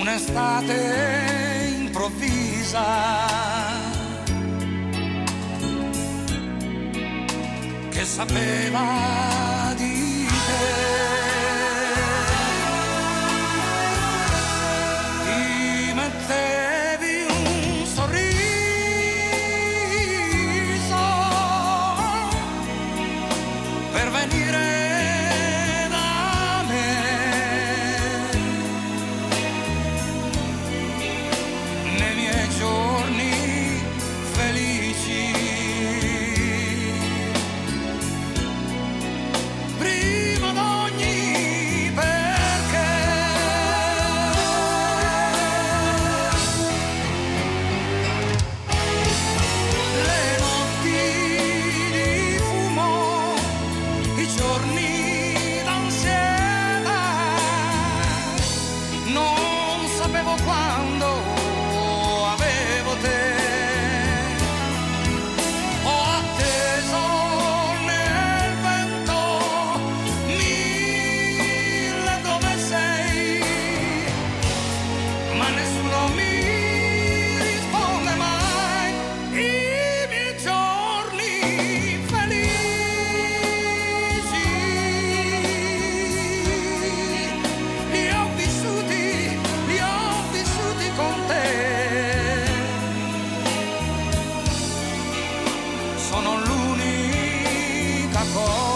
un'estate improvvisa, che sapeva di te. Ti mettevi un sorriso per venire da me, nei miei giorni felici, prima d'ogni perché. Le notti di fumo, i giorni d'ansietà, non sapevo quando avevo te. Ho atteso nel vento mille dove sei, ma nessuno mi risponde mai. I miei giorni felici li ho vissuti con te. Sono l'unica cosa